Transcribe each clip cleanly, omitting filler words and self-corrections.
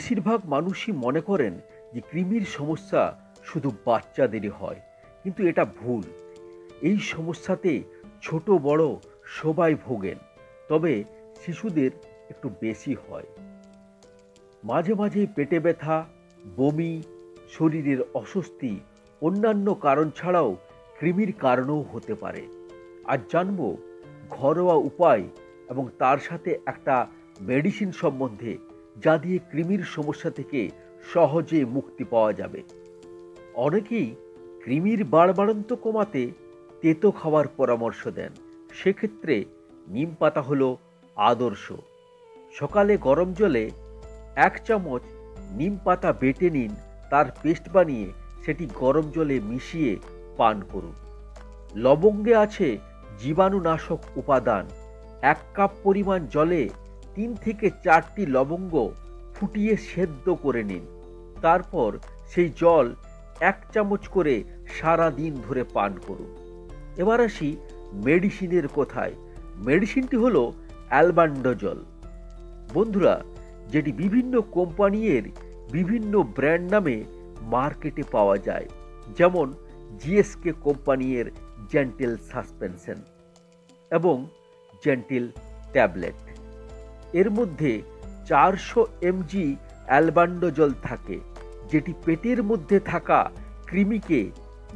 বেশিরভাগ মানুষই মনে করেন যে কৃমির সমস্যা শুধু বাচ্চাদেরই হয়, কিন্তু এটা ভুল। এই সমস্যাতে ছোট বড় সবাই ভোগেন, তবে শিশুদের একটু বেশি হয়। মাঝে মাঝে পেটে ব্যথা, বমি, শরীরের অস্বস্তি অন্যান্য কারণ ছাড়াও কৃমির কারণেও হতে পারে। আজ জানব ঘরোয়া উপায় এবং তার সাথে একটা মেডিসিন সম্বন্ধে, যা দিয়ে কৃমির সমস্যা থেকে সহজে মুক্তি পাওয়া যাবে। অনেকেই কৃমির বাড়বাড়ন্ত কমাতে তেতো খাওয়ার পরামর্শ দেন। সেক্ষেত্রে নিম পাতা হলো আদর্শ। সকালে গরম জলে 1 চামচ নিম পাতা বেটে নিন, তার পেস্ট বানিয়ে সেটি গরম জলে মিশিয়ে পান করুন। লবঙ্গে আছে জীবাণুনাশক উপাদান। 1 কাপ পরিমাণ জলে 3 থেকে 4টি লবঙ্গ ফুটিয়ে সেদ্ধ করে নিন। তারপর সেই জল 1 চামচ করে সারা দিন ধরে পান করুন। এবার আসি মেডিসিনের কথায়। মেডিসিনটি হলো অ্যালবান্ডাজল। বন্ধুরা, যেটি বিভিন্ন কোম্পানির বিভিন্ন ব্র্যান্ড নামে মার্কেটে পাওয়া যায়, যেমন জিএসকে কোম্পানির জেন্টেল সাসপেনশন এবং জেন্টেল ট্যাবলেট। এর মধ্যে 400 mg অ্যালবান্ডাজল থাকে, যেটি পেটের মধ্যে থাকা কৃমিকে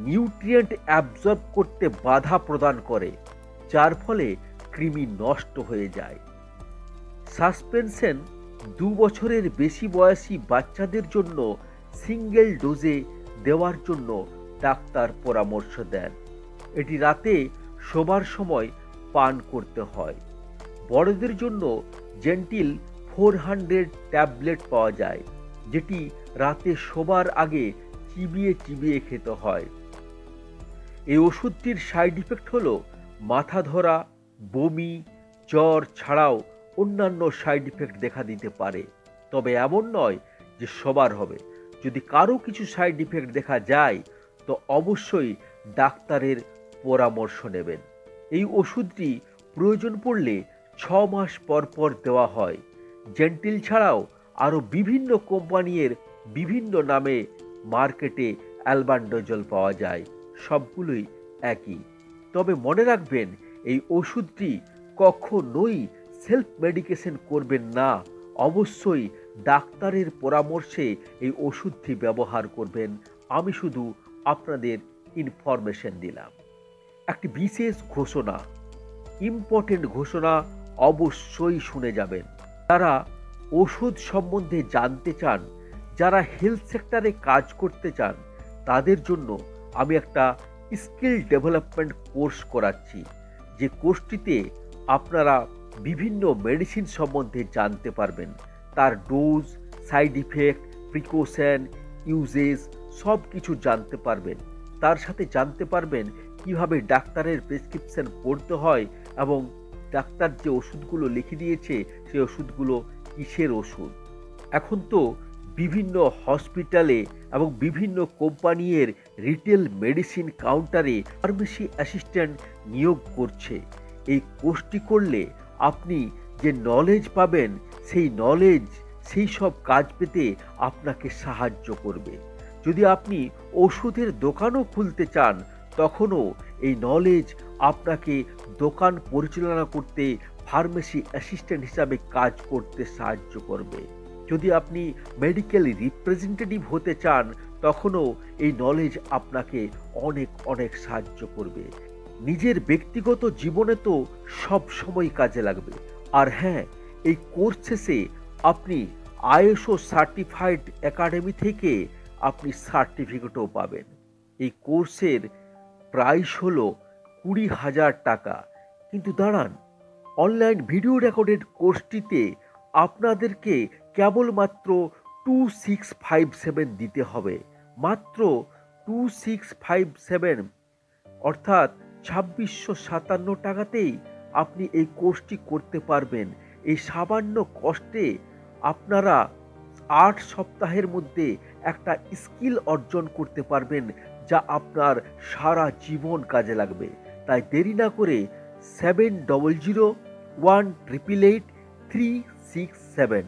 নিউট্রিয়েন্ট অ্যাবজর্ব করতে বাধা প্রদান করে, যার ফলে কৃমি নষ্ট হয়ে যায়। সাসপেনশন 2 বছরের বেশি বয়সী বাচ্চাদের জন্য সিঙ্গেল ডোজে দেওয়ার জন্য ডাক্তার পরামর্শ দেন। এটি রাতে শোবার সময় পান করতে হয়। বড়দের জন্য জেন্টিল 400 ট্যাবলেট পাওয়া যায়, যেটি রাতে শোবার আগে চিবিয়ে চিবিয়ে খেতে হয়। এই ওষুধটির সাইড ইফেক্ট হলো মাথা ধরা, বমি, জ্বর ছাড়াও অন্যান্য সাইড ইফেক্ট দেখা দিতে পারে। তবে এমন নয় যে সবার হবে। যদি কারো কিছু সাইড ইফেক্ট দেখা যায়, তো অবশ্যই ডাক্তারের পরামর্শ নেবেন। এই ওষুধটি প্রয়োজন পড়লে 6 মাস পর পর দেওয়া হয়। জেন্টিল ছাড়াও আরও বিভিন্ন কোম্পানির বিভিন্ন নামে মার্কেটে অ্যালবান্ডাজল পাওয়া যায়। সবগুলোই একই। তবে মনে রাখবেন, এই ওষুধটি কখনোই সেলফ মেডিকেশন করবেন না। অবশ্যই ডাক্তারের পরামর্শে এই ওষুধটি ব্যবহার করবেন। আমি শুধু আপনাদের ইনফরমেশন দিলাম। একটি বিশেষ ঘোষণা, ইম্পর্টেন্ট ঘোষণা অবশ্যই শুনে যাবেন। যারা ওষুধ সম্বন্ধে জানতে চান, যারা হেলথ সেক্টরে কাজ করতে চান, তাদের জন্য আমি একটা স্কিল ডেভেলপমেন্ট কোর্স করাচ্ছি। যে কোর্সটিতে আপনারা বিভিন্ন মেডিসিন সম্বন্ধে জানতে পারবেন, তার dose, side effect, precaution, uses সব কিছু জানতে পারবেন। তার সাথে জানতে পারবেন কিভাবে ডাক্তারের প্রেসক্রিপশন পড়তে হয় এবং ডাক্তার যে ওষুধগুলো লিখে দিয়েছে সেই ওষুধগুলো কিসের ওষুধ। এখন তো বিভিন্ন হসপিটালে এবং বিভিন্ন কোম্পানির রিটেল মেডিসিন কাউন্টারে ফার্মেসি অ্যাসিস্ট্যান্ট নিয়োগ করছে। এই কোর্সটি করলে আপনি যে নলেজ পাবেন, সেই নলেজ সেই সব কাজ পেতে আপনাকে সাহায্য করবে। যদি আপনি ওষুধের দোকানও খুলতে চান, তখনও এই নলেজ আপনাকে দোকান পরিচালনা করতে, ফার্মেসি অ্যাসিস্ট্যান্ট হিসাবে কাজ করতে সাহায্য করবে। যদি আপনি মেডিকেল রিপ্রেজেন্টেটিভ হতে চান, তখনও এই নলেজ আপনাকে অনেক অনেক সাহায্য করবে। নিজের ব্যক্তিগত জীবনে তো সব সময় কাজে লাগবে। আর হ্যাঁ, এই কোর্স শেষে আপনি আইএসও সার্টিফাইড একাডেমি থেকে আপনি সার্টিফিকেটও পাবেন। এই কোর্সের প্রাইস হলো 20,000 টাকা। কিন্তু দাঁড়ান, অনলাইন ভিডিও রেকর্ডেড কোর্সটিতে আপনাদেরকে কেবলমাত্র 2657 দিতে হবে। মাত্র 2657, অর্থাৎ 2657 টাকাতেই আপনি এই কোর্সটি করতে পারবেন। এই সামান্য কষ্টে আপনারা 8 সপ্তাহের মধ্যে একটা স্কিল অর্জন করতে পারবেন, যা আপনার সারা জীবন কাজে লাগবে। তাই দেরি না করে 7001888367,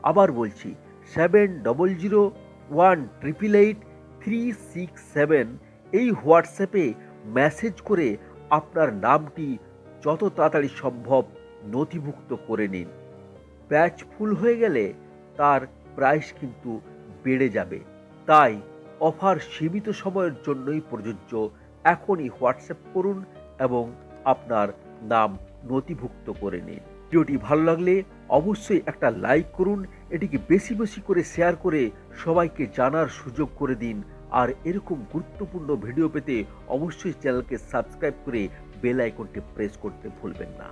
আবার বলছি 7001888367 এই হোয়াটসঅ্যাপে মেসেজ করে আপনার নামটি যত তাড়াতাড়ি সম্ভব নথিভুক্ত করে নিন। ব্যাচ ফুল হয়ে গেলে তার প্রাইস কিন্তু বেড়ে যাবে, তাই অফার সীমিত সময়ের জন্যই প্রযোজ্য। এখনই হোয়াটসঅ্যাপ করুন এবং আপনার নাম নথিভুক্ত করে নিন। ভিডিওটি ভালো লাগলে অবশ্যই একটা লাইক করুন, এটিকে বেশি বেশি করে শেয়ার করে সবাইকে জানার সুযোগ করে দিন। আর এরকম গুরুত্বপূর্ণ ভিডিও পেতে অবশ্যই চ্যানেলকে সাবস্ক্রাইব করে বেল আইকনটি প্রেস করতে ভুলবেন না।